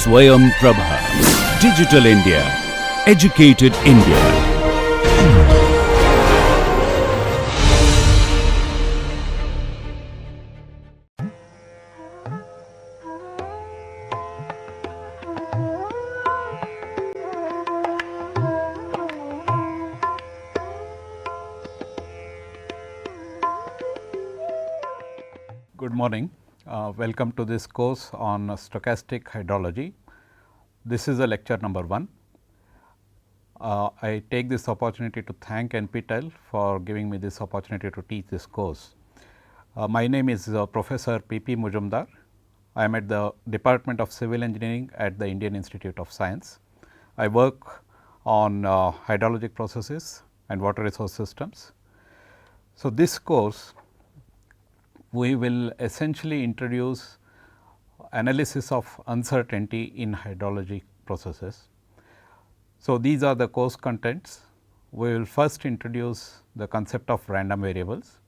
Swayam Prabha. Digital India. Educated India. Good morning. Welcome to this course on stochastic hydrology. This is a lecture number 1. I take this opportunity to thank NPTEL for giving me this opportunity to teach this course. My name is Professor P.P. Mujumdar. I am at the Department of Civil Engineering at the Indian Institute of Science. I work on hydrologic processes and water resource systems. So, this course we will essentially introduce analysis of uncertainty in hydrologic processes. So, these are the course contents. We will first introduce the concept of random variables,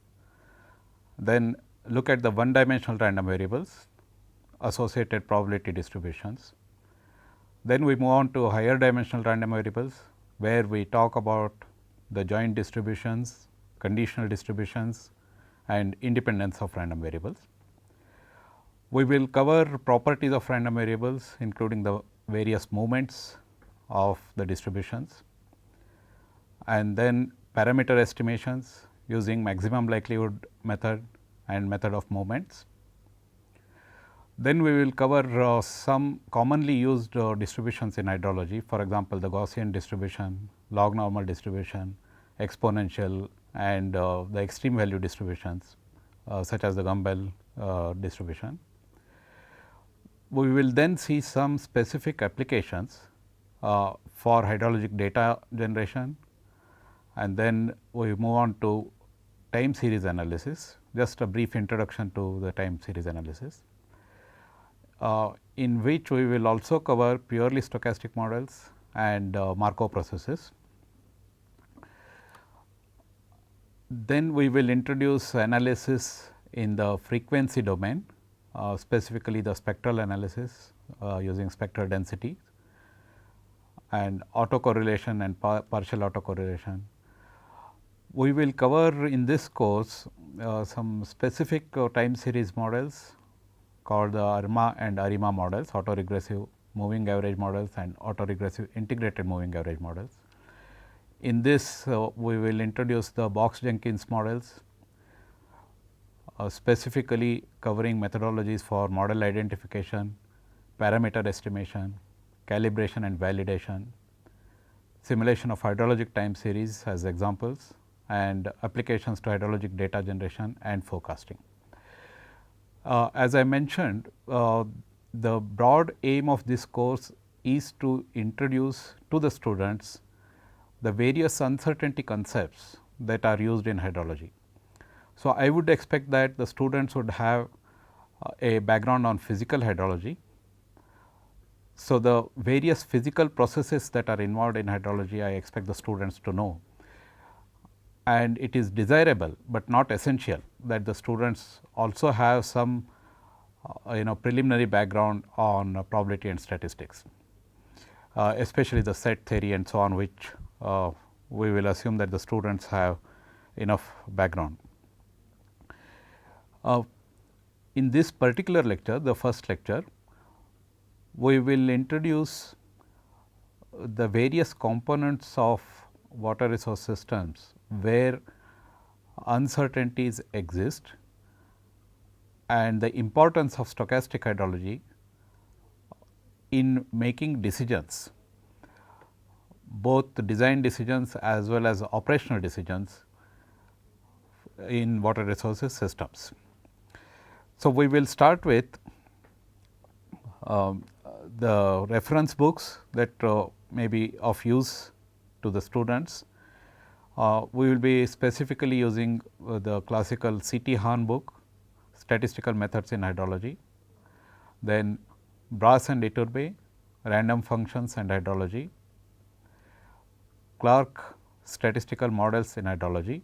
then look at the one dimensional random variables, associated probability distributions. Then we move on to higher dimensional random variables, where we talk about the joint distributions, conditional distributions and independence of random variables. We will cover properties of random variables, including the various moments of the distributions, and then parameter estimations using maximum likelihood method and method of moments. Then we will cover some commonly used distributions in hydrology, for example, the Gaussian distribution, log normal distribution, exponential and the extreme value distributions such as the Gumbel distribution. We will then see some specific applications for hydrologic data generation, and then we move on to time series analysis, just a brief introduction to the time series analysis, in which we will also cover purely stochastic models and Markov processes. Then we will introduce analysis in the frequency domain, specifically the spectral analysis using spectral density and autocorrelation and partial autocorrelation. We will cover in this course some specific time series models called the ARMA and ARIMA models, autoregressive moving average models and autoregressive integrated moving average models. In this we will introduce the Box-Jenkins models, specifically covering methodologies for model identification, parameter estimation, calibration and validation, simulation of hydrologic time series as examples, and applications to hydrologic data generation and forecasting. As I mentioned, the broad aim of this course is to introduce to the students the various uncertainty concepts that are used in hydrology. So, I would expect that the students would have a background on physical hydrology. So, the various physical processes that are involved in hydrology, I expect the students to know, and it is desirable, but not essential, that the students also have some preliminary background on probability and statistics, especially the set theory and so on, which we will assume that the students have enough background. In this particular lecture, the first lecture, we will introduce the various components of water resource systems where uncertainties exist and the importance of stochastic hydrology in making decisions, both design decisions as well as operational decisions in water resources systems. So, we will start with the reference books that may be of use to the students. We will be specifically using the classical C.T. Hahn book, Statistical Methods in Hydrology, then Brass and Iturbe, Random Functions and Hydrology, Clark, Statistical Models in Hydrology,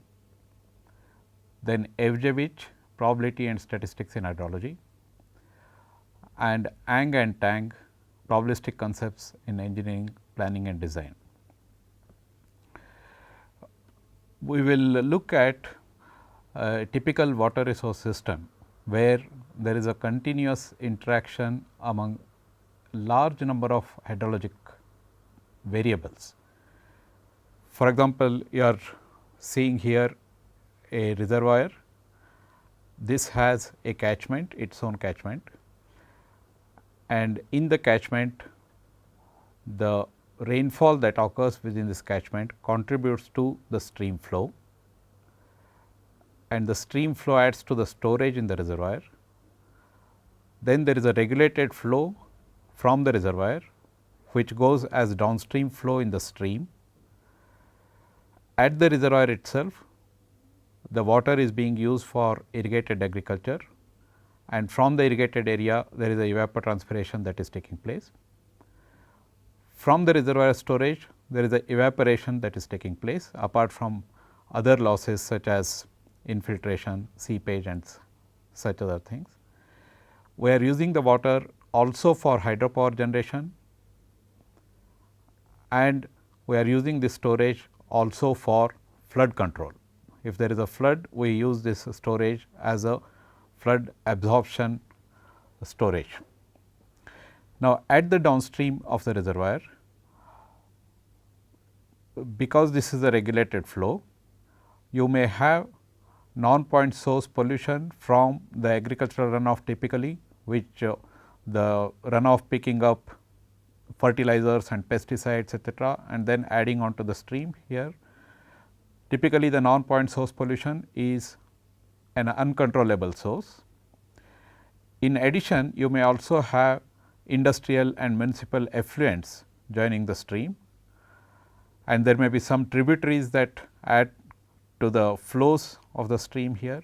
then Evgevich, Probability and Statistics in Hydrology, and Ang and Tang, probabilistic concepts in engineering, planning and design. We will look at a typical water resource system, where there is a continuous interaction among large number of hydrologic variables. For example, you are seeing here a reservoir. This has a catchment, its own catchment, and in the catchment the rainfall that occurs within this catchment contributes to the stream flow, and the stream flow adds to the storage in the reservoir. Then there is a regulated flow from the reservoir, which goes as downstream flow in the stream. At the reservoir itself, the water is being used for irrigated agriculture, and from the irrigated area there is a evapotranspiration that is taking place. From the reservoir storage, there is a evaporation that is taking place, apart from other losses such as infiltration, seepage and such other things. We are using the water also for hydropower generation, and we are using this storage also for flood control. If there is a flood, we use this storage as a flood absorption storage. Now, at the downstream of the reservoir, because this is a regulated flow, you may have non-point source pollution from the agricultural runoff typically, which the runoff picking up fertilizers and pesticides etc., and then adding on to the stream here. Typically, the non-point source pollution is an uncontrollable source. In addition, you may also have industrial and municipal effluents joining the stream, and there may be some tributaries that add to the flows of the stream here.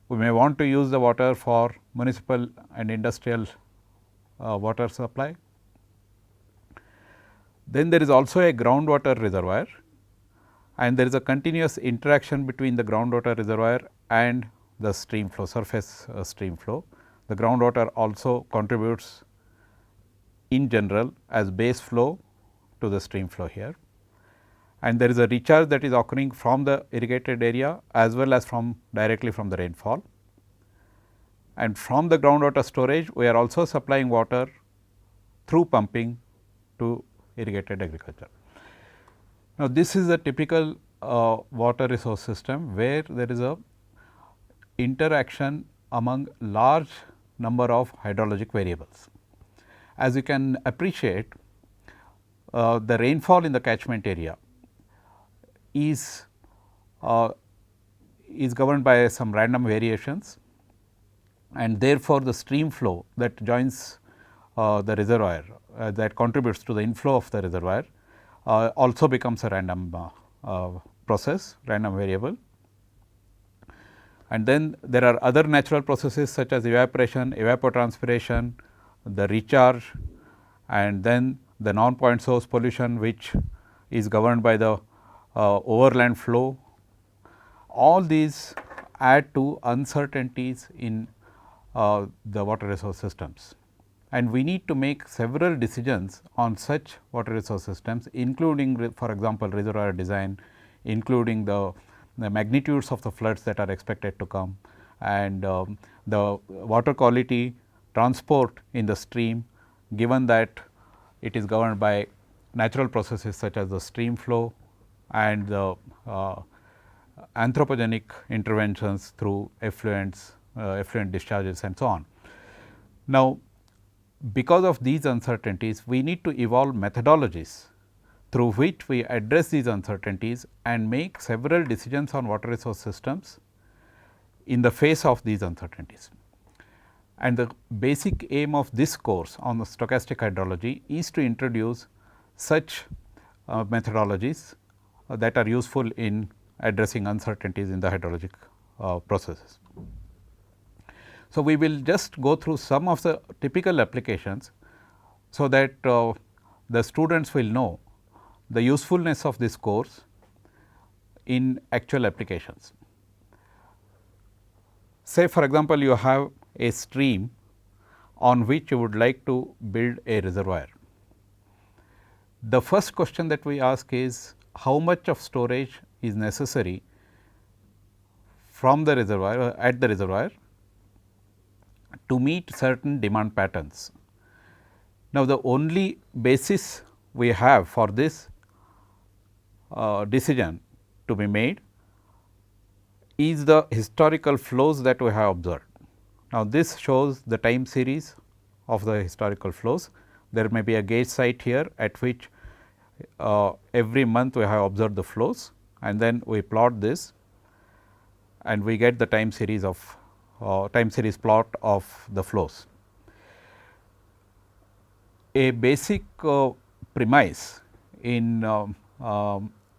We may want to use the water for municipal and industrial water supply. Then there is also a groundwater reservoir, and there is a continuous interaction between the groundwater reservoir and the stream flow, surface stream flow. The groundwater also contributes in general as base flow to the stream flow here, and there is a recharge that is occurring from the irrigated area as well as from directly from the rainfall. And from the groundwater storage, we are also supplying water through pumping to irrigated agriculture. Now, this is a typical water resource system, where there is a interaction among large number of hydrologic variables. As you can appreciate, the rainfall in the catchment area is governed by some random variations, and therefore, the stream flow that joins the reservoir that contributes to the inflow of the reservoir also becomes a random process, random variable. And then there are other natural processes such as evaporation, evapotranspiration, the recharge, and then the non-point source pollution, which is governed by the overland flow. All these add to uncertainties in the water resource systems, and we need to make several decisions on such water resource systems, including for example, reservoir design, including the magnitudes of the floods that are expected to come, and the water quality transport in the stream, given that it is governed by natural processes such as the stream flow and the anthropogenic interventions through effluents, effluent discharges and so on. Now, because of these uncertainties, we need to evolve methodologies through which we address these uncertainties and make several decisions on water resource systems in the face of these uncertainties. And the basic aim of this course on the stochastic hydrology is to introduce such methodologies that are useful in addressing uncertainties in the hydrologic processes. So, we will just go through some of the typical applications, so that the students will know the usefulness of this course in actual applications. Say for example, you have a stream on which you would like to build a reservoir. The first question that we ask is how much of storage is necessary from the reservoir at the reservoir to meet certain demand patterns. Now, the only basis we have for this decision to be made is the historical flows that we have observed. Now, this shows the time series of the historical flows. There may be a gauge site here at which every month we have observed the flows, and then we plot this and we get the time series plot of the flows. A basic premise in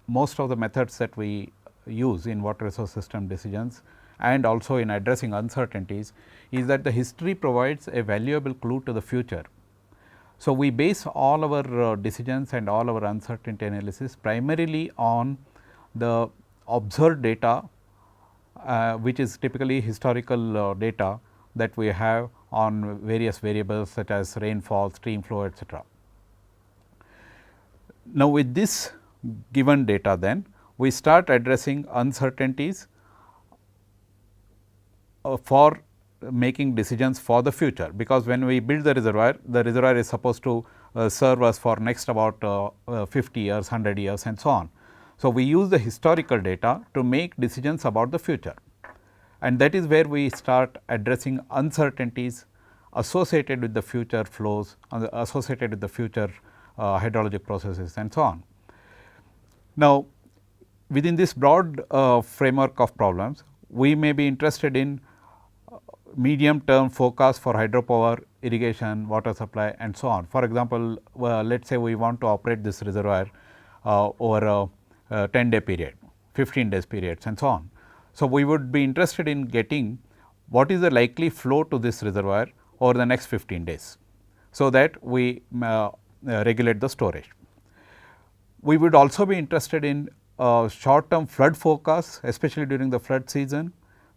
most of the methods that we use in water resource system decisions and also in addressing uncertainties is that the history provides a valuable clue to the future. So, we base all our decisions and all our uncertainty analysis primarily on the observed data, which is typically historical data that we have on various variables such as rainfall, stream flow, etc. Now, with this given data, then we start addressing uncertainties for making decisions for the future, because when we build the reservoir is supposed to serve us for next about 50 years, 100 years and so on. So, we use the historical data to make decisions about the future, and that is where we start addressing uncertainties associated with the future flows, associated with the future hydrologic processes and so on. Now, within this broad framework of problems, we may be interested in medium term forecast for hydropower, irrigation, water supply and so on. For example, let us say we want to operate this reservoir over a 10-day period, 15 days periods and so on. So, we would be interested in getting what is the likely flow to this reservoir over the next 15 days, so that we regulate the storage. We would also be interested in short term flood forecasts, especially during the flood season,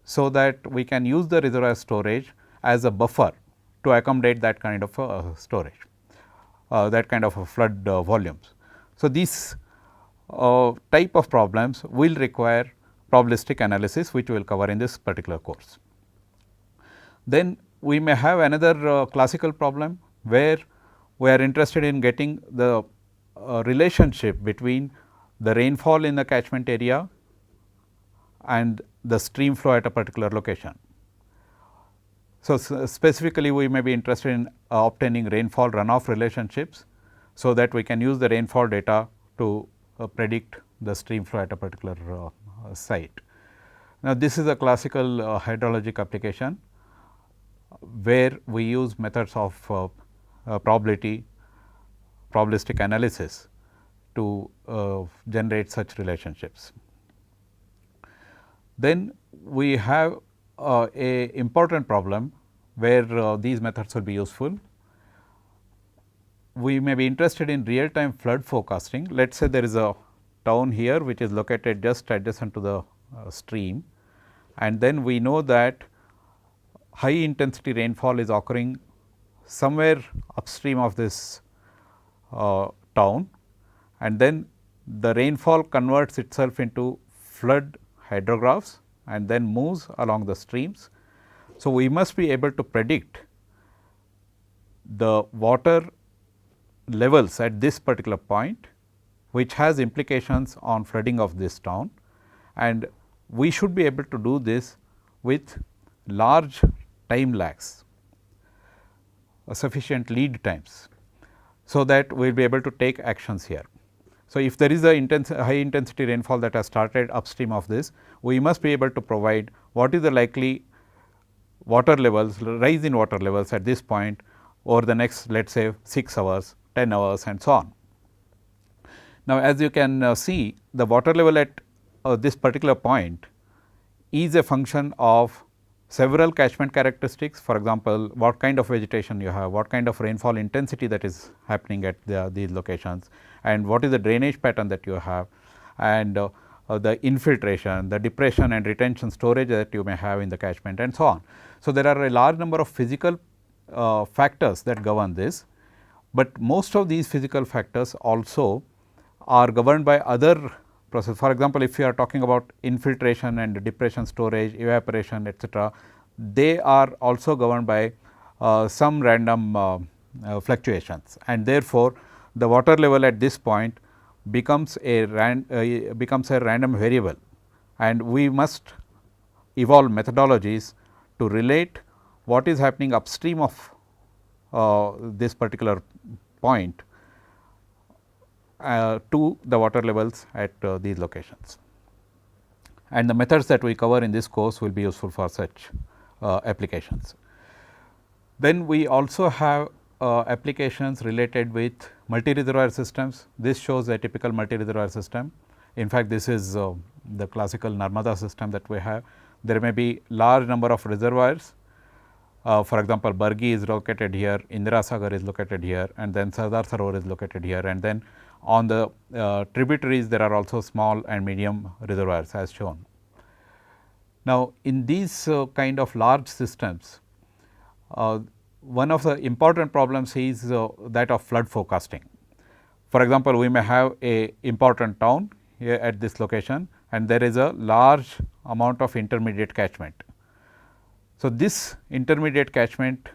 so that we can use the reservoir storage as a buffer to accommodate that kind of storage, that kind of flood volumes. So, these type of problems will require probabilistic analysis, which we will cover in this particular course. Then we may have another classical problem, where we are interested in getting the relationship between the rainfall in the catchment area and the stream flow at a particular location. So, specifically we may be interested in obtaining rainfall runoff relationships, so that we can use the rainfall data to predict the stream flow at a particular site. Now, this is a classical hydrologic application, where we use methods of probabilistic analysis to generate such relationships. Then we have a important problem where these methods will be useful. We may be interested in real time flood forecasting. Let us say there is a town here which is located just adjacent to the stream, and then we know that high intensity rainfall is occurring somewhere upstream of this town, and then the rainfall converts itself into flood hydrographs and then moves along the streams. So, we must be able to predict the water levels at this particular point, which has implications on flooding of this town, and we should be able to do this with large time lags, sufficient lead times, so that we will be able to take actions here. So, if there is a high intensity rainfall that has started upstream of this, we must be able to provide what is the likely water levels, rise in water levels at this point over the next, let us say 6 hours, 10 hours and so on. Now, as you can see, the water level at this particular point is a function of several catchment characteristics. For example, what kind of vegetation you have, what kind of rainfall intensity that is happening at these locations, and what is the drainage pattern that you have, and the infiltration, the depression and retention storage that you may have in the catchment and so on. So, there are a large number of physical factors that govern this, but most of these physical factors also are governed by other process. For example, if you are talking about infiltration and depression, storage, evaporation, etc., they are also governed by some random fluctuations, and therefore, the water level at this point becomes a random variable, and we must evolve methodologies to relate what is happening upstream of this particular point to the water levels at these locations. And the methods that we cover in this course will be useful for such applications. Then we also have applications related with multi-reservoir systems. This shows a typical multi-reservoir system. In fact, this is the classical Narmada system that we have. There may be large number of reservoirs. For example, Bargi is located here, Indira Sagar is located here, and then Sardar Sarovar is located here, and then on the tributaries there are also small and medium reservoirs as shown. Now, in these kind of large systems, one of the important problems is that of flood forecasting. For example, we may have a important town here at this location, and there is a large amount of intermediate catchment. So, this intermediate catchment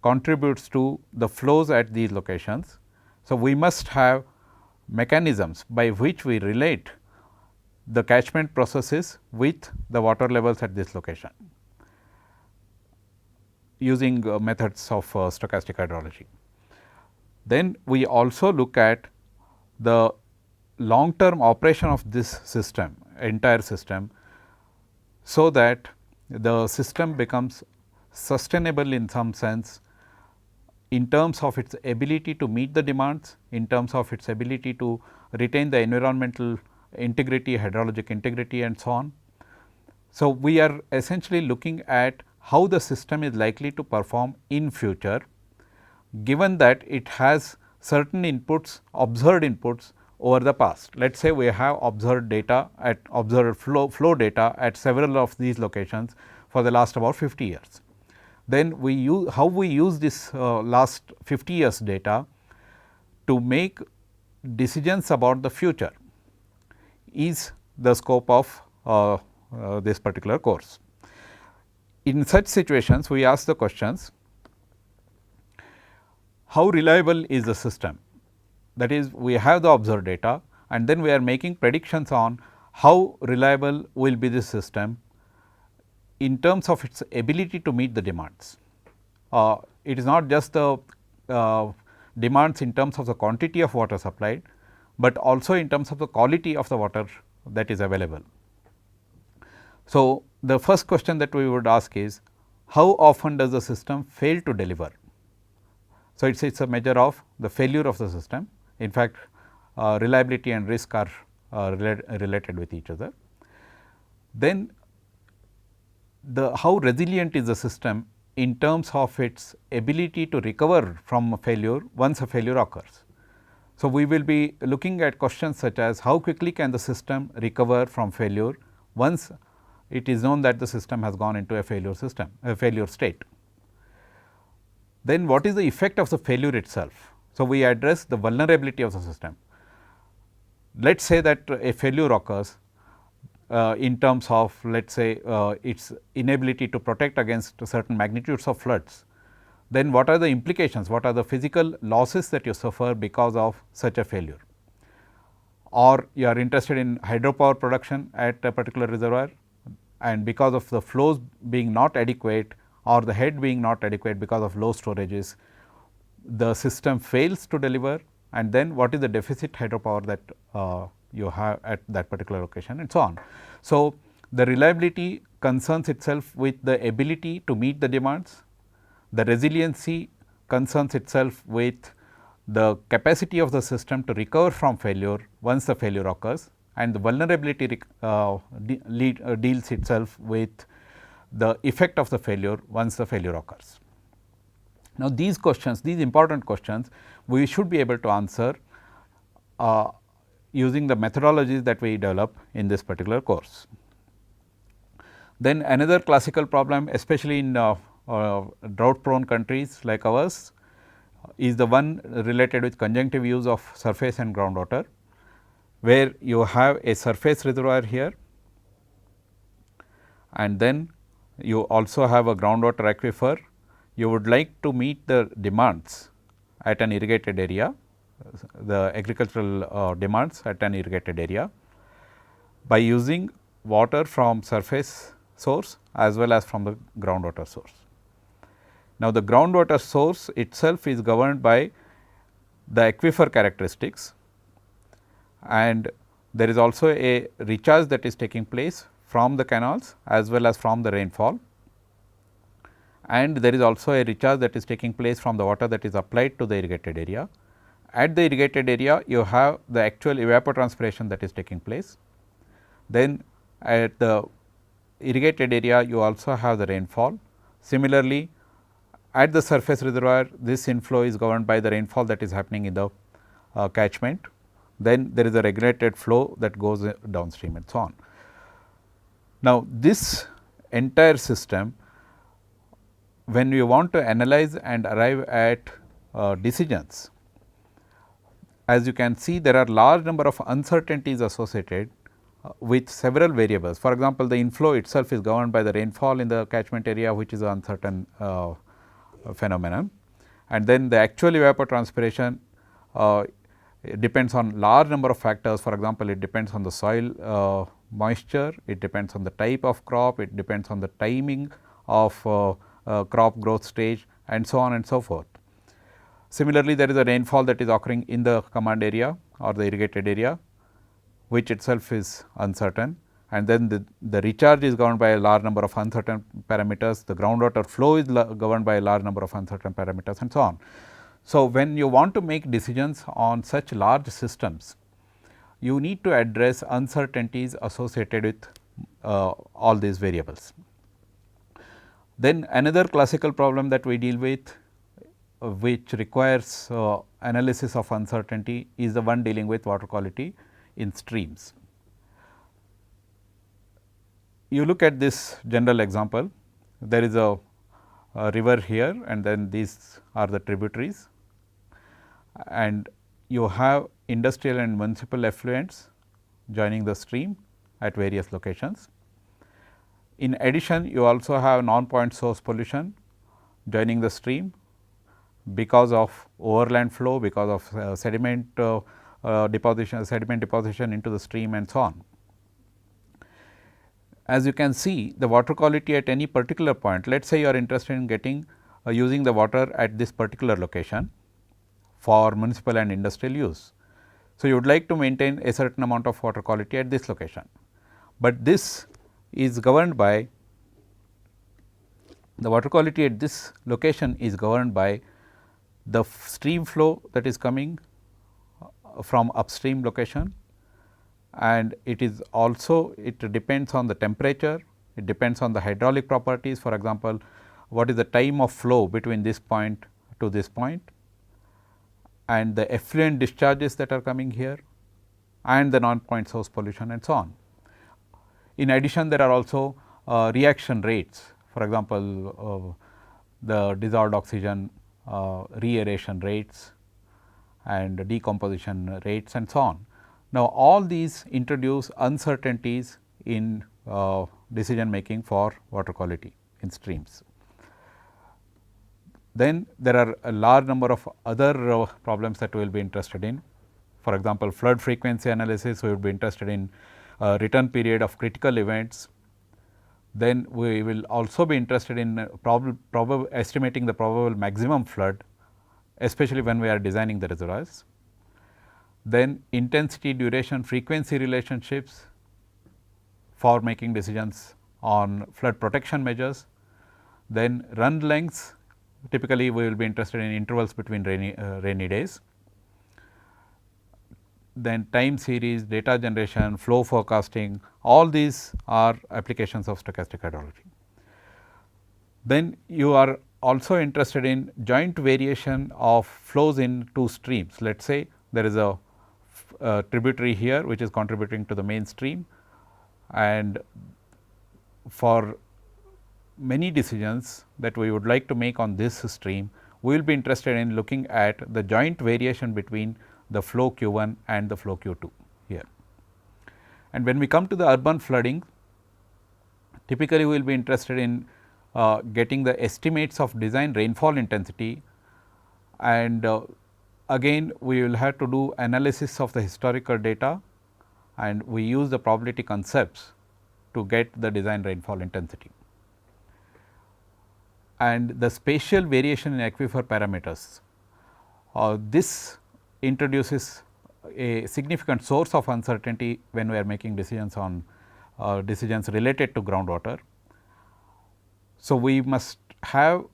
contributes to the flows at these locations. So, we must have mechanisms by which we relate the catchment processes with the water levels at this location using methods of stochastic hydrology. Then we also look at the long term operation of this system, entire system, so that the system becomes sustainable in some sense in terms of its ability to meet the demands, in terms of its ability to retain the environmental integrity, hydrologic integrity, and so on. So, we are essentially looking at how the system is likely to perform in future, given that it has certain inputs, observed inputs over the past. Let us say we have observed data at observed flow data at several of these locations for the last about 50 years. Then we use how we use this last 50 years data to make decisions about the future is the scope of this particular course. In such situations, we ask the questions: how reliable is the system? That is, we have the observed data, and then we are making predictions on how reliable will be this system in terms of its ability to meet the demands. It is not just the demands in terms of the quantity of water supplied, but also in terms of the quality of the water that is available. So, the first question that we would ask is, how often does the system fail to deliver? So, it is a measure of the failure of the system. In fact, reliability and risk are related with each other. Then how resilient is the system in terms of its ability to recover from a failure once a failure occurs. So, we will be looking at questions such as how quickly can the system recover from failure once it is known that the system has gone into a failure state. Then what is the effect of the failure itself? So, we address the vulnerability of the system. Let us say that a failure occurs in terms of, let us say, its inability to protect against certain magnitudes of floods. Then what are the implications? What are the physical losses that you suffer because of such a failure? Or you are interested in hydropower production at a particular reservoir, and because of the flows being not adequate or the head being not adequate because of low storages, the system fails to deliver, and then what is the deficit hydropower that you have at that particular location, and so on. So, the reliability concerns itself with the ability to meet the demands, the resiliency concerns itself with the capacity of the system to recover from failure once the failure occurs, and the vulnerability deals itself with the effect of the failure once the failure occurs. Now, these questions, these important questions, we should be able to answer using the methodologies that we develop in this particular course. Then another classical problem, especially in drought prone countries like ours is the one related with conjunctive use of surface and groundwater, where you have a surface reservoir here and then you also have a groundwater aquifer. You would like to meet the demands at an irrigated area, the agricultural demands at an irrigated area by using water from surface source as well as from the groundwater source. Now, the groundwater source itself is governed by the aquifer characteristics, and there is also a recharge that is taking place from the canals as well as from the rainfall, and there is also a recharge that is taking place from the water that is applied to the irrigated area. At the irrigated area, you have the actual evapotranspiration that is taking place. Then at the irrigated area, you also have the rainfall. Similarly, at the surface reservoir, this inflow is governed by the rainfall that is happening in the catchment. Then there is a regulated flow that goes downstream and so on. Now, this entire system, when you want to analyze and arrive at decisions, as you can see, there are large number of uncertainties associated with several variables. For example, the inflow itself is governed by the rainfall in the catchment area, which is an uncertain phenomenon, and then the actual evapotranspiration depends on large number of factors. For example, it depends on the soil moisture, it depends on the type of crop, it depends on the timing of crop growth stage and so on and so forth. Similarly, there is a rainfall that is occurring in the command area or the irrigated area, which itself is uncertain, and then the recharge is governed by a large number of uncertain parameters, the groundwater flow is governed by a large number of uncertain parameters and so on. So, when you want to make decisions on such large systems, you need to address uncertainties associated with all these variables. Then another classical problem that we deal with, which requires analysis of uncertainty, is the one dealing with water quality in streams. You look at this general example, there is a river here and then these are the tributaries, and you have industrial and municipal effluents joining the stream at various locations. In addition, you also have non-point source pollution joining the stream because of overland flow, because of sediment deposition into the stream and so on. As you can see, the water quality at any particular point, let us say you are interested in getting using the water at this particular location for municipal and industrial use. So, you would like to maintain a certain amount of water quality at this location, but this is governed by the water quality at this location is governed by the stream flow that is coming from upstream location, and it is also it depends on the temperature, it depends on the hydraulic properties. For example, what is the time of flow between this point to this point, and the effluent discharges that are coming here, and the non-point source pollution and so on. In addition, there are also reaction rates, for example, the dissolved oxygen reaeration rates and decomposition rates and so on. Now, all these introduce uncertainties in decision making for water quality in streams. Then there are a large number of other problems that we will be interested in. For example, flood frequency analysis, we would be interested in return period of critical events. Then we will also be interested in estimating the probable maximum flood, especially when we are designing the reservoirs. Then intensity, duration, frequency relationships for making decisions on flood protection measures. Then run lengths, typically we will be interested in intervals between rainy days. Then time series, data generation, flow forecasting, all these are applications of stochastic hydrology. Then you are also interested in joint variation of flows in two streams. Let us say there is a tributary here which is contributing to the main stream, and for many decisions that we would like to make on this stream, we will be interested in looking at the joint variation between the flow Q1 and the flow Q2 here. And when we come to the urban flooding, typically we will be interested in getting the estimates of design rainfall intensity, and again we will have to do analysis of the historical data, and we use the probability concepts to get the design rainfall intensity. And the spatial variation in aquifer parameters, this introduces a significant source of uncertainty when we are making decisions on decisions related to groundwater. So, we must have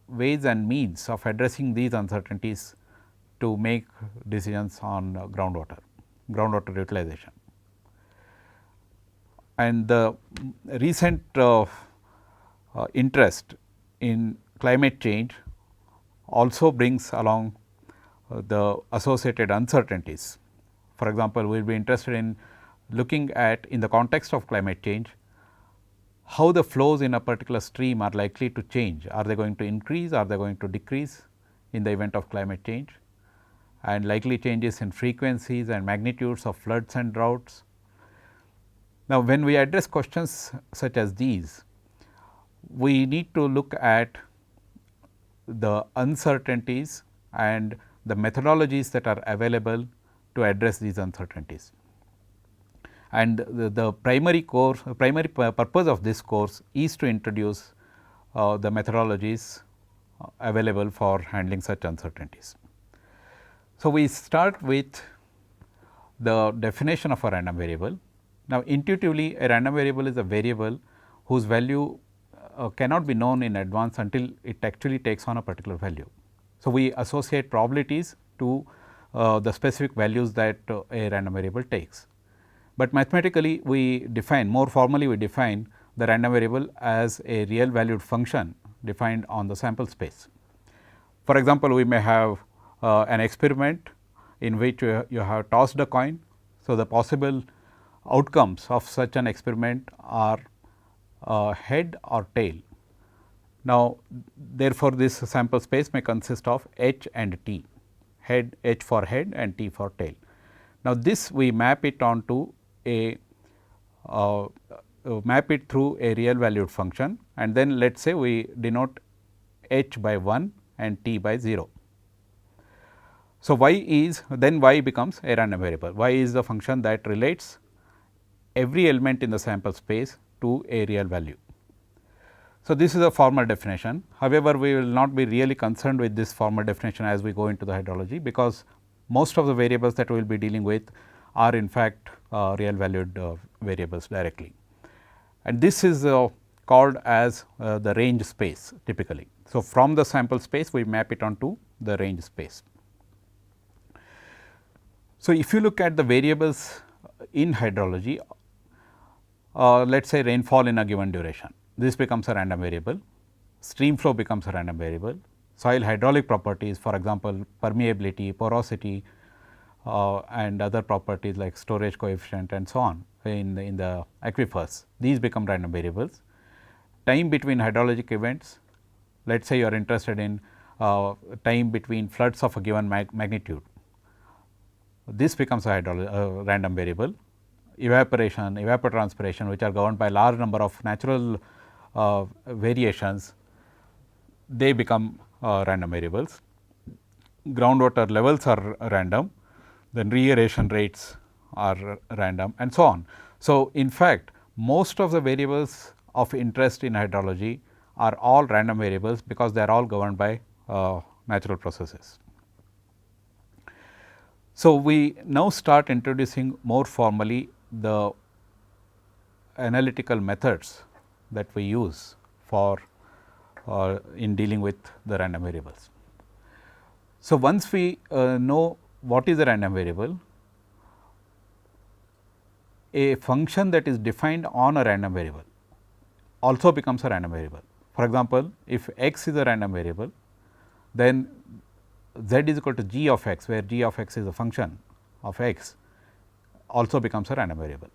ways and means of addressing these uncertainties to make decisions on groundwater utilization. And the recent interest in climate change also brings along the associated uncertainties. For example, we will be interested in looking at, in the context of climate change, how the flows in a particular stream are likely to change. Are they going to increase, are they going to decrease in the event of climate change, and likely changes in frequencies and magnitudes of floods and droughts. Now, when we address questions such as these, we need to look at the uncertainties and the methodologies that are available to address these uncertainties. And the primary purpose of this course is to introduce the methodologies available for handling such uncertainties. So, we start with the definition of a random variable. Now, intuitively a random variable is a variable whose value cannot be known in advance until it actually takes on a particular value. So, we associate probabilities to the specific values that a random variable takes. But mathematically we define, more formally we define the random variable as a real valued function defined on the sample space. For example, we may have an experiment in which you have tossed a coin. So, the possible outcomes of such an experiment are head or tail. Now, therefore, this sample space may consist of H and T, head H for head and T for tail. Now, this we map it onto a map it through a real valued function, and then let us say we denote H by 1 and T by 0. So, y becomes a random variable. Y is the function that relates every element in the sample space to a real value. So, this is a formal definition. However, we will not be really concerned with this formal definition as we go into the hydrology, because most of the variables that we will be dealing with are in fact real valued variables directly. And this is called as the range space typically. So, from the sample space we map it onto the range space. So, if you look at the variables in hydrology, let us say rainfall in a given duration, this becomes a random variable, stream flow becomes a random variable, soil hydraulic properties, for example, permeability, porosity and other properties like storage coefficient and so on in the aquifers, these become random variables. Time between hydrologic events, let us say you are interested in time between floods of a given magnitude, this becomes a random variable. Evaporation, evapotranspiration, which are governed by large number of natural variations, they become random variables. Groundwater levels are random, then reaeration rates are random and so on. So, in fact, most of the variables of interest in hydrology are all random variables, because they are all governed by natural processes. So, we now start introducing more formally the analytical methods that we use for in dealing with the random variables. So, once we know what is a random variable, a function that is defined on a random variable also becomes a random variable. For example, if x is a random variable, then z is equal to g of x, where g of x is a function of x, also becomes a random variable.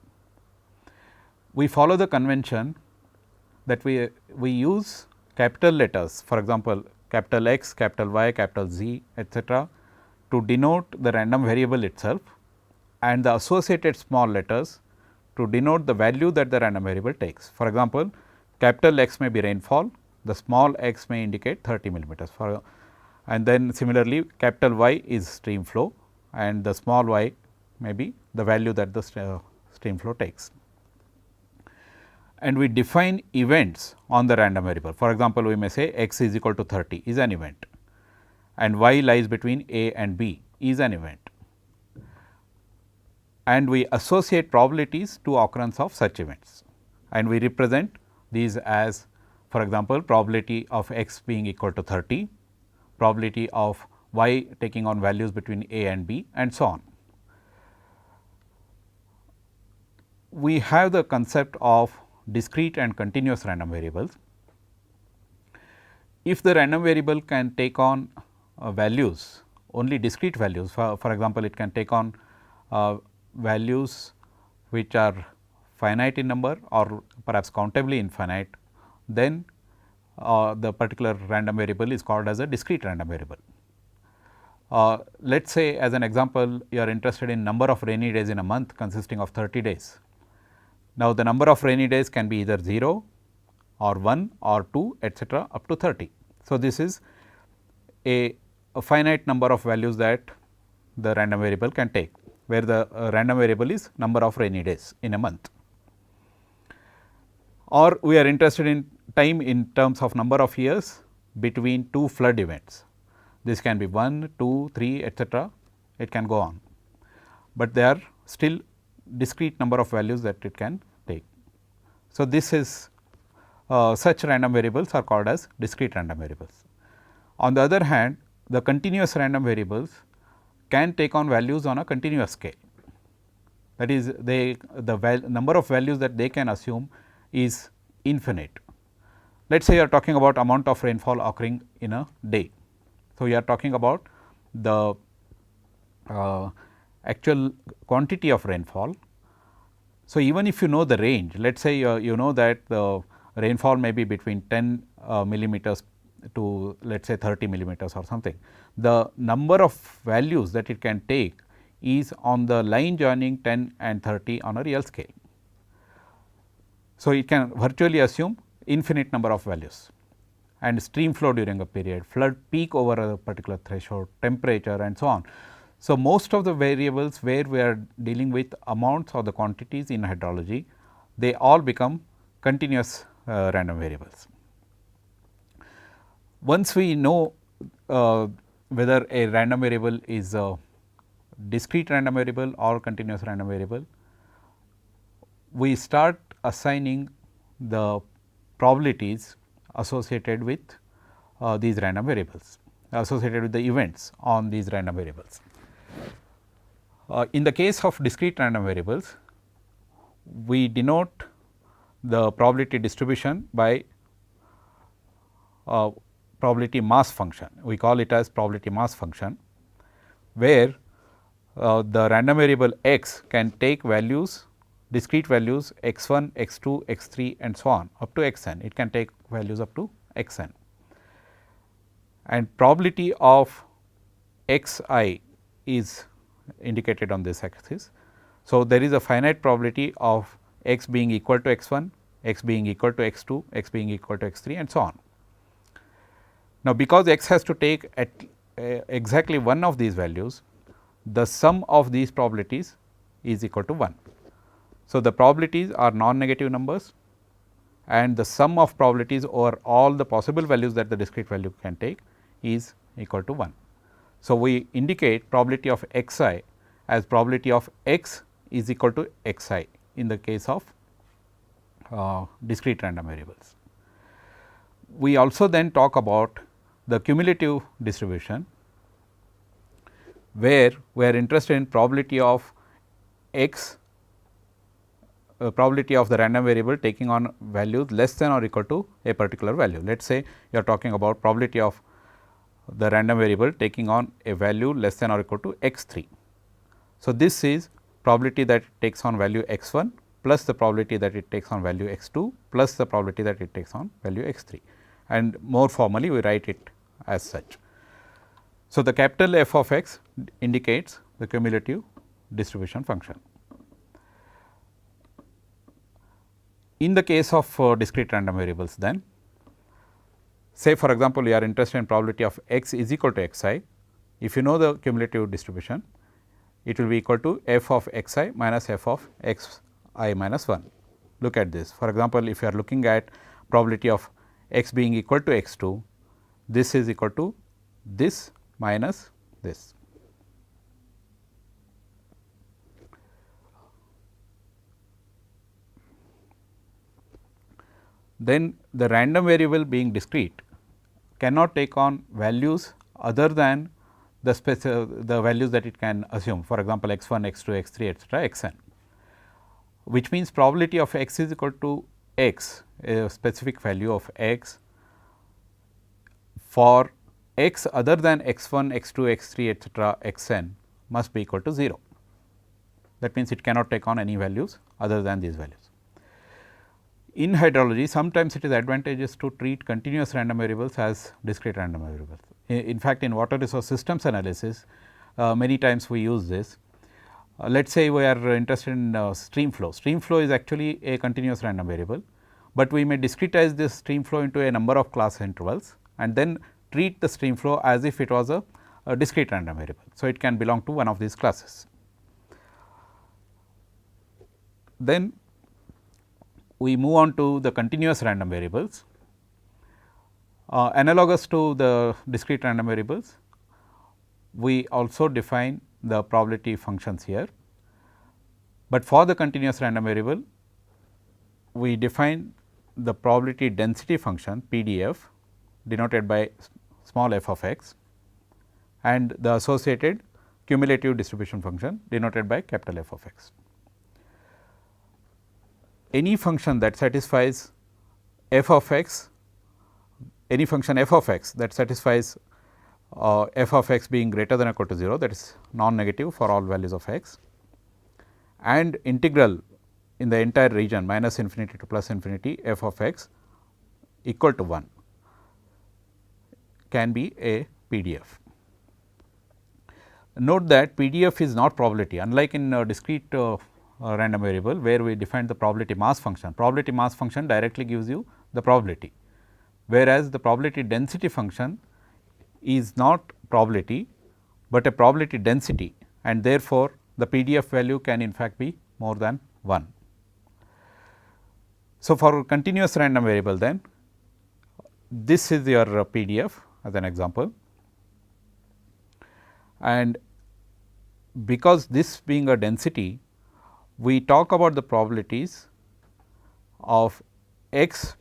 We follow the convention that we use capital letters, for example, capital X, capital Y, capital Z, etcetera, to denote the random variable itself, and the associated small letters to denote the value that the random variable takes. For example, capital X may be rainfall, the small x may indicate 30 millimeters for, and then similarly capital Y is stream flow and the small y may be the value that the stream flow takes. And we define events on the random variable. For example, we may say x is equal to 30 is an event and y lies between a and b is an event, and we associate probabilities to occurrence of such events, and we represent these as, for example, probability of x being equal to 30, probability of y taking on values between a and b, and so on. We have the concept of discrete and continuous random variables. If the random variable can take on values, only discrete values, for example, it can take on values which are finite in number or perhaps countably infinite, then the particular random variable is called as a discrete random variable. Let us say as an example, you are interested in number of rainy days in a month consisting of 30 days. Now, the number of rainy days can be either 0 or 1 or 2 etcetera up to 30. So, this is a finite number of values that the random variable can take, where the random variable is number of rainy days in a month. Or we are interested in time in terms of number of years between two flood events. This can be 1, 2, 3 etcetera, it can go on, but they are still discrete number of values that it can take. So, this is such random variables are called as discrete random variables. On the other hand, the continuous random variables can take on values on a continuous scale, that is the number of values that they can assume is infinite. Let us say you are talking about amount of rainfall occurring in a day. So, you are talking about the actual quantity of rainfall. So, even if you know the range, let us say you know that the rainfall may be between 10 millimeters to let us say 30 millimeters or something. The number of values that it can take is on the line joining 10 and 30 on a real scale. So, it can virtually assume infinite number of values and stream flow during a period, flood peak over a particular threshold, temperature and so on. So, most of the variables where we are dealing with amounts or the quantities in hydrology, they all become continuous random variables. Once we know whether a random variable is a discrete random variable or continuous random variable, we start assigning the probabilities associated with these random variables, associated with the events on these random variables. In the case of discrete random variables, we denote the probability distribution by probability mass function. We call it as probability mass function, where the random variable x can take values, discrete values x 1, x 2, x 3 and so on up to x n. It can take values up to x n, and probability of x I is indicated on this axis. So, there is a finite probability of x being equal to x 1, x being equal to x 2, x being equal to x 3 and so on. Now, because x has to take at exactly one of these values, the sum of these probabilities is equal to 1. So, the probabilities are non-negative numbers and the sum of probabilities over all the possible values that the discrete value can take is equal to 1. So, we indicate probability of x I as probability of x is equal to x I in the case of discrete random variables. We also then talk about the cumulative distribution, where we are interested in probability of x, probability of the random variable taking on values less than or equal to a particular value. Let us say you are talking about probability of the random variable taking on a value less than or equal to x 3. So, this is probability that takes on value x 1 plus the probability that it takes on value x 2 plus the probability that it takes on value x 3, and more formally we write it as such. So, the capital F of x indicates the cumulative distribution function. In the case of discrete random variables, then say for example, we are interested in probability of x is equal to x I. If you know the cumulative distribution, it will be equal to f of x I minus f of x I minus 1. Look at this. For example, if you are looking at probability of x being equal to x 2, this is equal to this minus this. Then the random variable being discrete cannot take on values other than the values that it can assume, for example, x 1, x 2, x 3, etcetera, x n, which means probability of x is equal to x, a specific value of x for x other than x 1, x 2, x 3, etcetera, x n must be equal to 0. That means, it cannot take on any values other than these values. In hydrology, sometimes it is advantageous to treat continuous random variables as discrete random variables. In fact, in water resource systems analysis, many times we use this. Let us say we are interested in stream flow. Stream flow is actually a continuous random variable, but we may discretize this stream flow into a number of class intervals and then treat the stream flow as if it was a discrete random variable. So, it can belong to one of these classes. Then we move on to the continuous random variables. Analogous to the discrete random variables, we also define the probability functions here, but for the continuous random variable, we define the probability density function PDF denoted by small f of x and the associated cumulative distribution function denoted by capital F of x. Any function that satisfies f of x, any function f of x that satisfies f of x being greater than or equal to 0, that is non-negative for all values of x, and integral in the entire region minus infinity to plus infinity f of x equal to 1 can be a PDF. Note that PDF is not probability, unlike in discrete random variable where we define the probability mass function. Probability mass function directly gives you the probability, whereas the probability density function is not probability, but a probability density, and therefore, the PDF value can in fact be more than 1. So, for continuous random variable, then this is your PDF as an example, and because this being a density, we talk about the probabilities of x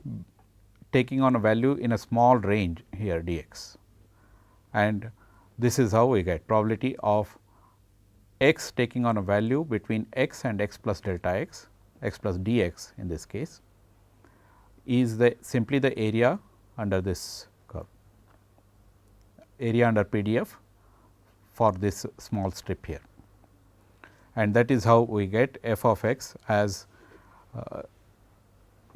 taking on a value in a small range here dx, and this is how we get probability of x taking on a value between x and x plus delta x, x plus dx in this case, is the simply the area under this curve, area under PDF for this small strip here, and that is how we get f of x as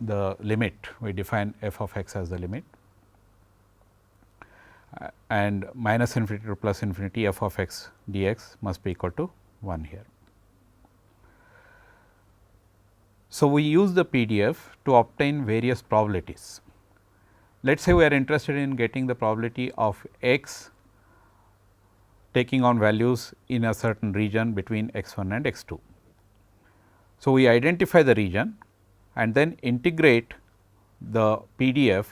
the limit. We define f of x as the limit, and minus infinity to plus infinity f of x dx must be equal to 1 here. So, we use the PDF to obtain various probabilities. Let us say we are interested in getting the probability of x taking on values in a certain region between x 1 and x 2. So, we identify the region and then integrate the PDF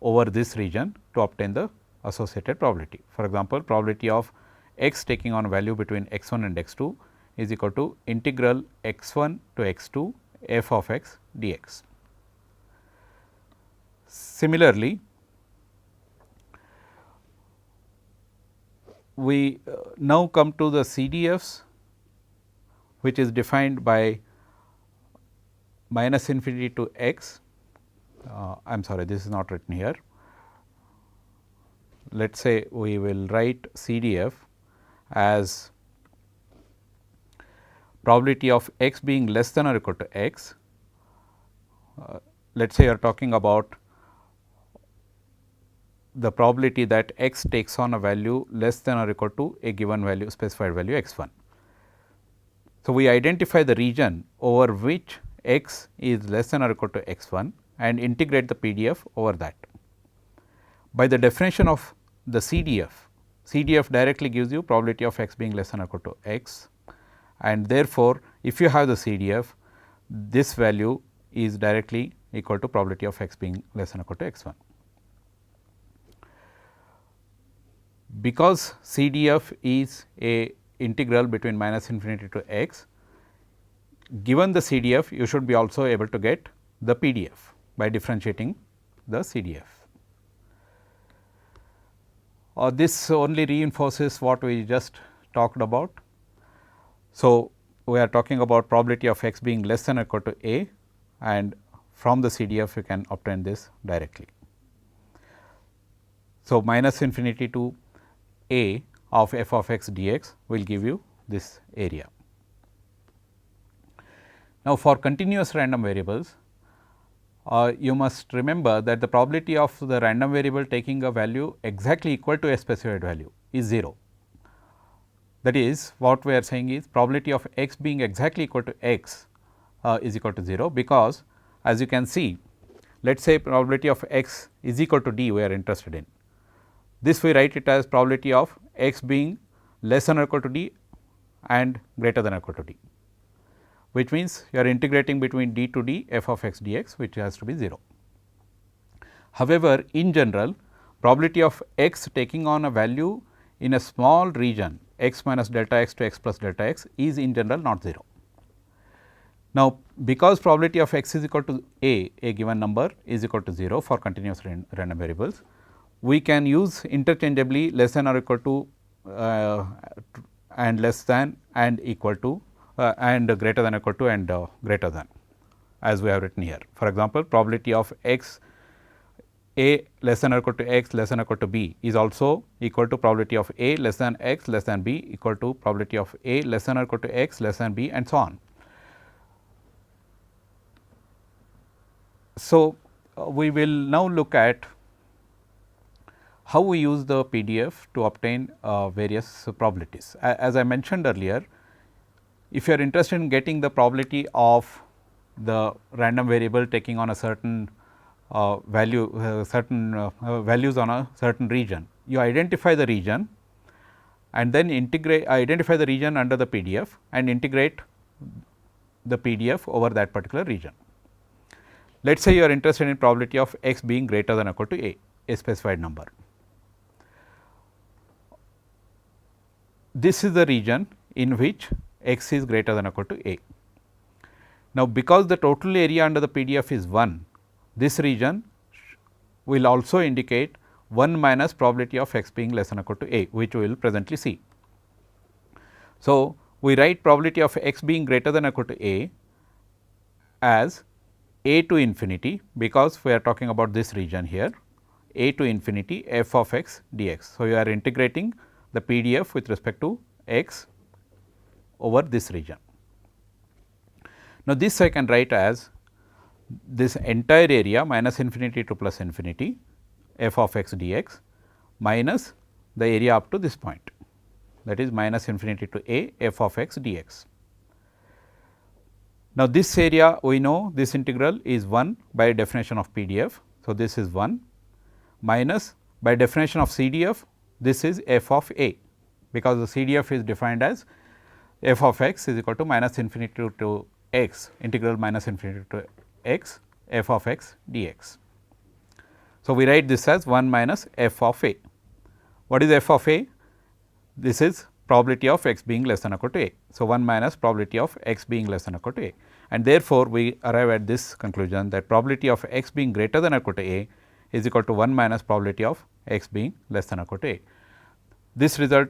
over this region to obtain the associated probability. For example, probability of x taking on value between x 1 and x 2 is equal to integral x 1 to x 2 f of x dx. Similarly, we now come to the CDFs, which is defined by minus infinity to x. I am sorry, this is not written here. Let us say we will write CDF as probability of x being less than or equal to x let us say you are talking about the probability that x takes on a value less than or equal to a given value, specified value x 1. So, we identify the region over which x is less than or equal to x 1 and integrate the PDF over that. By the definition of the CDF directly gives you probability of x being less than or equal to x, and therefore, if you have the CDF, this value is directly equal to probability of x being less than or equal to x 1. Because CDF is a integral between minus infinity to x, given the CDF you should be also able to get the PDF by differentiating the CDF. This only reinforces what we just talked about. So, we are talking about probability of x being less than or equal to a, and from the CDF you can obtain this directly. So, minus infinity to a of f of x dx will give you this area. Now, for continuous random variables, you must remember that the probability of the random variable taking a value exactly equal to a specified value is 0. That is, what we are saying is probability of x being exactly equal to x is equal to 0, because as you can see, let us say probability of x is equal to d we are interested in. This we write it as probability of x being less than or equal to d and greater than or equal to d, which means you are integrating between d to d f of x dx, which has to be 0. However, in general, probability of x taking on a value in a small region x minus delta x to x plus delta x is in general not 0. Now, because probability of x is equal to a given number is equal to 0 for continuous random variables, we can use interchangeably less than or equal to and less than and equal to and greater than or equal to and greater than, as we have written here. For example, probability of x a less than or equal to x less than or equal to b is also equal to probability of a less than x less than b equal to probability of a less than or equal to x less than b, and so on. So, we will now look at how we use the PDF to obtain various probabilities. As I mentioned earlier, if you are interested in getting the probability of the random variable taking on a certain values on a certain region, you identify the region and then identify the region under the PDF and integrate the PDF over that particular region. Let us say you are interested in probability of x being greater than or equal to a specified number. This is the region in which x is greater than or equal to a. Now, because the total area under the PDF is 1, this region will also indicate 1 minus probability of x being less than or equal to a, which we will presently see. So, we write probability of x being greater than or equal to a as a to infinity, because we are talking about this region here, a to infinity f of x dx. So, you are integrating the PDF with respect to x over this region. Now, this I can write as this entire area minus infinity to plus infinity f of x dx minus the area up to this point, that is minus infinity to a f of x dx. Now, this area we know this integral is 1 by definition of PDF. So, this is 1 minus by definition of CDF, this is f of a, because the CDF is defined as f of x is equal to minus infinity to x integral minus infinity to x f of x dx. So, we write this as 1 minus f of a. What is f of a? This is probability of x being less than or equal to a. So, 1 minus probability of x being less than or equal to a, and therefore, we arrive at this conclusion that probability of x being greater than or equal to a is equal to 1 minus probability of x being less than or equal to a. This result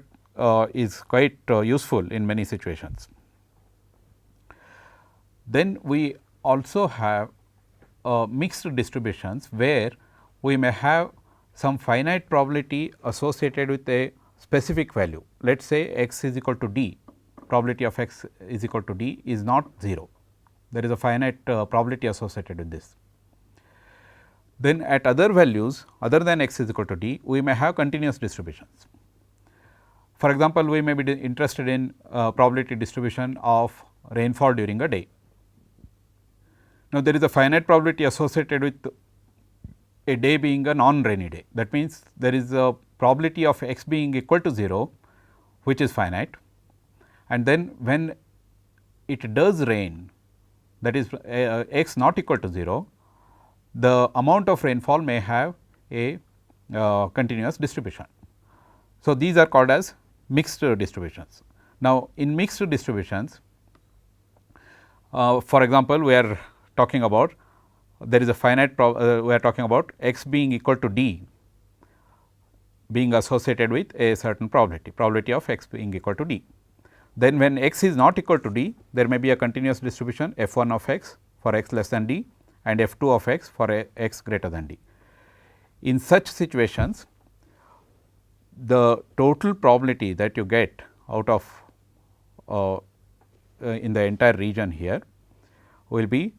is quite useful in many situations. Then we also have mixed distributions where we may have some finite probability associated with a specific value. Let us say x is equal to d, probability of x is equal to d is not 0. There is a finite probability associated with this. Then at other values other than x is equal to d, we may have continuous distributions. For example, we may be interested in probability distribution of rainfall during a day. Now, there is a finite probability associated with a day being a non-rainy day. That means, there is a probability of x being equal to 0, which is finite, and then when it does rain, that is x not equal to 0, the amount of rainfall may have a continuous distribution. So, these are called as mixed distributions. Now, in mixed distributions, for example, we are talking about there is a finite we are talking about x being equal to d being associated with a certain probability of x being equal to d. Then when x is not equal to d, there may be a continuous distribution f 1 of x for x less than d and f 2 of x for x greater than d. In such situations, the total probability that you get out of in the entire region here will be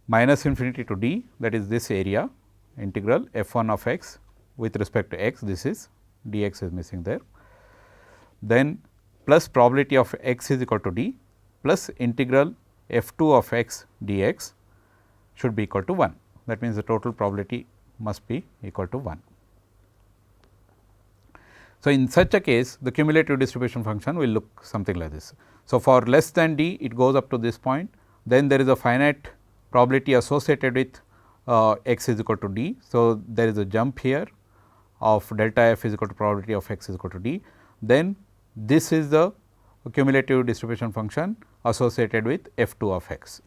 minus infinity to d, that is this area integral f 1 of x with respect to x, this is dx is missing there. Then plus probability of x is equal to d plus integral f 2 of x dx should be equal to 1. That means, the total probability must be equal to 1. So, in such a case, the cumulative distribution function will look something like this. So, for less than d, it goes up to this point, then there is a finite probability associated with x is equal to d. So, there is a jump here of delta f is equal to probability of x is equal to d. Then this is the cumulative distribution function associated with f 2 of x.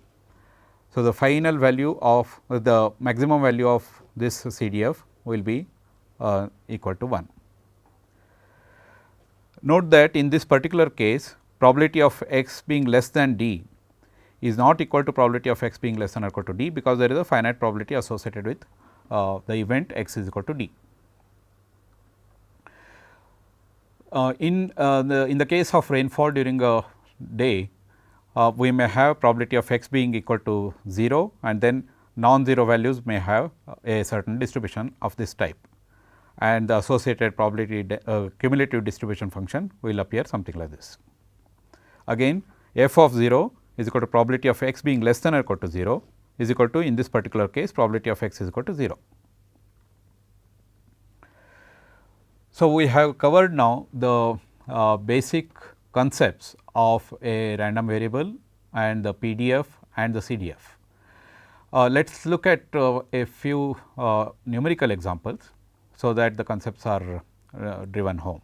So, the final value of the maximum value of this CDF will be equal to 1. Note that in this particular case, probability of x being less than d is not equal to probability of x being less than or equal to d, because there is a finite probability associated with the event x is equal to d. In the case of rainfall during a day, we may have probability of x being equal to 0, and then non-zero values may have a certain distribution of this type, and the associated probability cumulative distribution function will appear something like this. Again, f of 0 is equal to probability of x being less than or equal to 0 is equal to, in this particular case, probability of x is equal to 0. So, we have covered now the basic concepts of a random variable and the PDF and the CDF. Let us look at a few numerical examples, so that the concepts are driven home.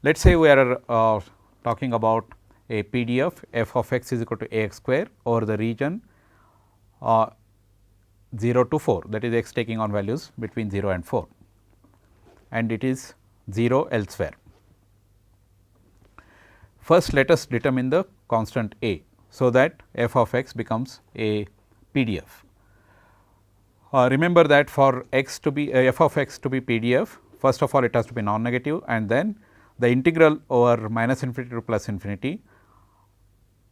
Let us say we are talking about a PDF f of x is equal to a x square over the region 0 to 4, that is x taking on values between 0 and 4, and it is 0 elsewhere. First, let us determine the constant a, so that f of x becomes a PDF. Remember that for x to be f of x to be PDF, first of all it has to be non-negative, and then the integral over minus infinity to plus infinity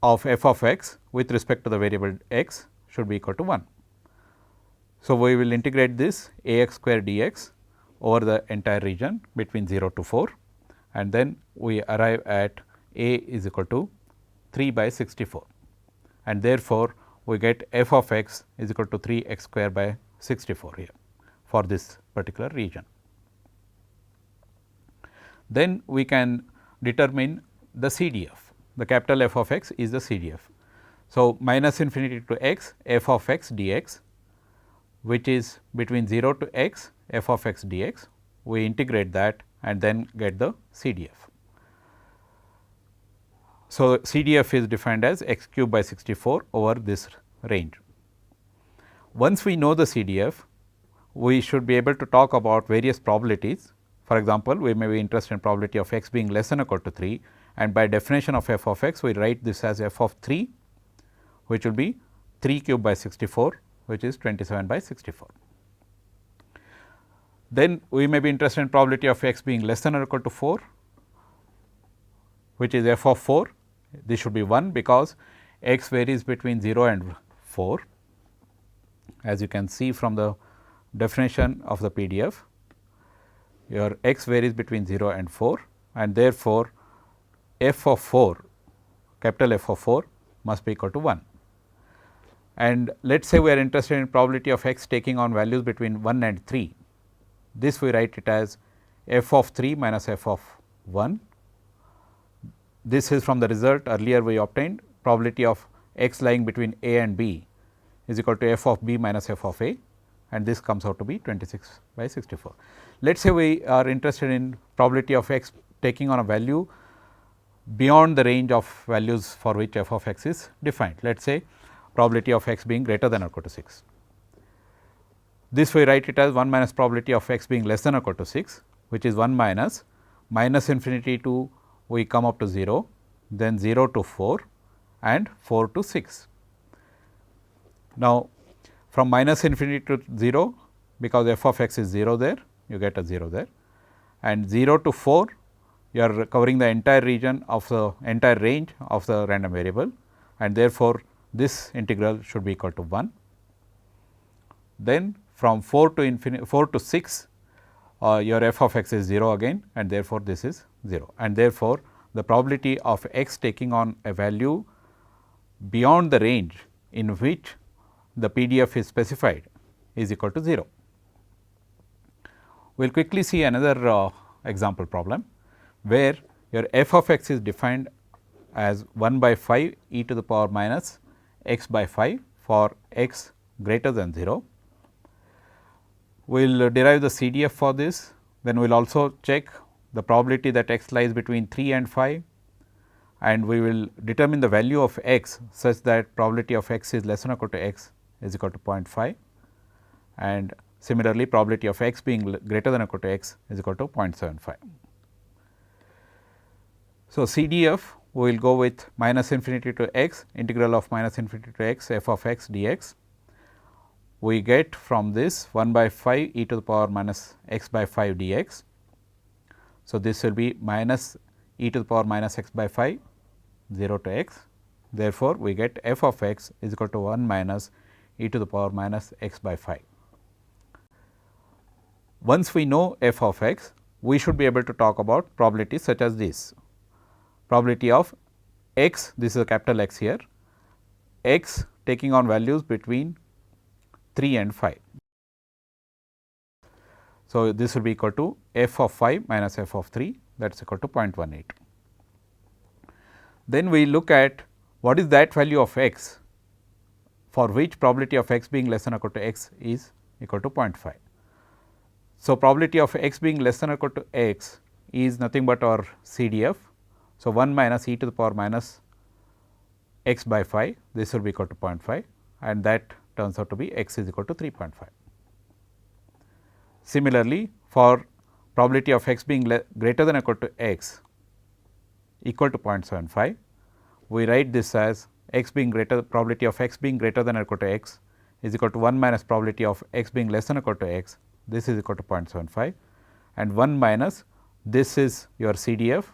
of f of x with respect to the variable x should be equal to 1. So, we will integrate this a x square dx over the entire region between 0 to 4, and then we arrive at a is equal to 3 by 64, and therefore, we get f of x is equal to 3 x square by 64 here for this particular region. Then we can determine the CDF. The capital F of x is the CDF. So, minus infinity to x f of x dx, which is between 0 to x f of x dx, we integrate that and then get the CDF. So, CDF is defined as x cube by 64 over this range. Once we know the CDF, we should be able to talk about various probabilities. For example, we may be interested in probability of x being less than or equal to 3, and by definition of f of x, we write this as f of 3, which will be 3 cube by 64, which is 27 by 64. Then we may be interested in probability of x being less than or equal to 4, which is f of 4. This should be 1, because x varies between 0 and 4, as you can see from the definition of the PDF. Your x varies between 0 and 4, and therefore, f of 4, capital F of 4 must be equal to 1. And let us say we are interested in probability of x taking on values between 1 and 3. This we write it as f of 3 minus f of 1. This is from the result earlier we obtained, probability of x lying between a and b is equal to f of b minus f of a, and this comes out to be 26 by 64. Let us say we are interested in probability of x taking on a value beyond the range of values for which f of x is defined. Let us say probability of x being greater than or equal to 6. This we write it as 1 minus probability of x being less than or equal to 6, which is 1 minus infinity to we come up to 0, then 0 to 4 and 4 to 6. Now, from minus infinity to 0, because f of x is 0 there, you get a 0 there, and 0 to 4 you are covering the entire region of the entire range of the random variable, and therefore, this integral should be equal to 1. Then from 4 to 6 your f of x is 0 again, and therefore, this is 0, and therefore, the probability of x taking on a value beyond the range in which the PDF is specified is equal to 0. We will quickly see another example problem, where your f of x is defined as 1 by 5 e to the power minus x by 5 for x greater than 0. We will derive the CDF for this, then we will also check the probability that x lies between 3 and 5, and we will determine the value of x such that probability of x is less than or equal to x is equal to 0.5, and similarly probability of x being greater than or equal to x is equal to 0.75. So, CDF we will go with minus infinity to x, integral of minus infinity to x f of x dx. We get from this 1 by 5 e to the power minus x by 5 dx. So, this will be minus e to the power minus x by 5 0 to x. Therefore, we get f of x is equal to 1 minus e to the power minus x by 5. Once we know f of x, we should be able to talk about probabilities such as this. Probability of x, this is a capital X here, x taking on values between 3 and 5. So, this will be equal to f of 5 minus f of 3, that is equal to 0.18. Then we look at what is that value of x for which probability of x being less than or equal to x is equal to 0.5. So, probability of x being less than or equal to x is nothing but our CDF. So, 1 minus e to the power minus x by 5, this will be equal to 0.5, and that turns out to be x is equal to 3.5. Similarly, for probability of x being greater than or equal to x equal to 0.75, we write this as x being greater, probability of x being greater than or equal to x is equal to 1 minus probability of x being less than or equal to x, this is equal to 0.75, and 1 minus this is your CDF.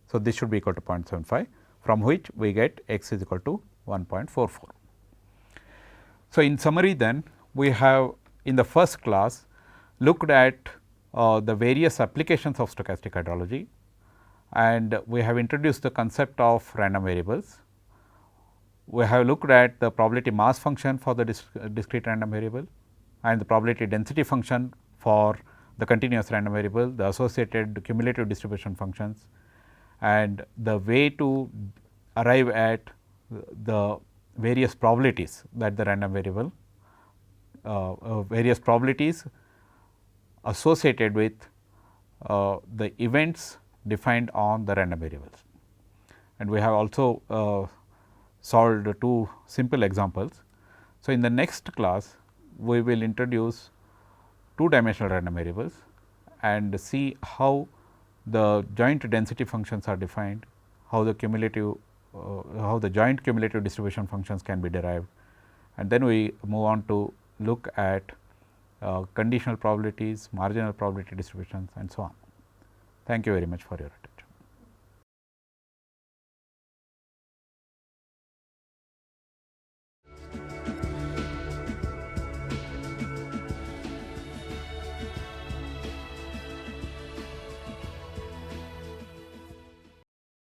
So, this should be equal to 0.75, from which we get x is equal to 1.44. So, in summary then, we have in the first class looked at the various applications of stochastic hydrology, and we have introduced the concept of random variables. We have looked at the probability mass function for the discrete random variable and the probability density function for the continuous random variable, the associated cumulative distribution functions, and the way to arrive at the various probabilities that the random variable, various probabilities associated with the events defined on the random variables. And we have also solved two simple examples. So, in the next class, we will introduce two dimensional random variables and see how the joint density functions are defined, how the cumulative, how the joint cumulative distribution functions can be derived, and then we move on to look at conditional probabilities, marginal probability distributions, and so on. Thank you very much for your attention.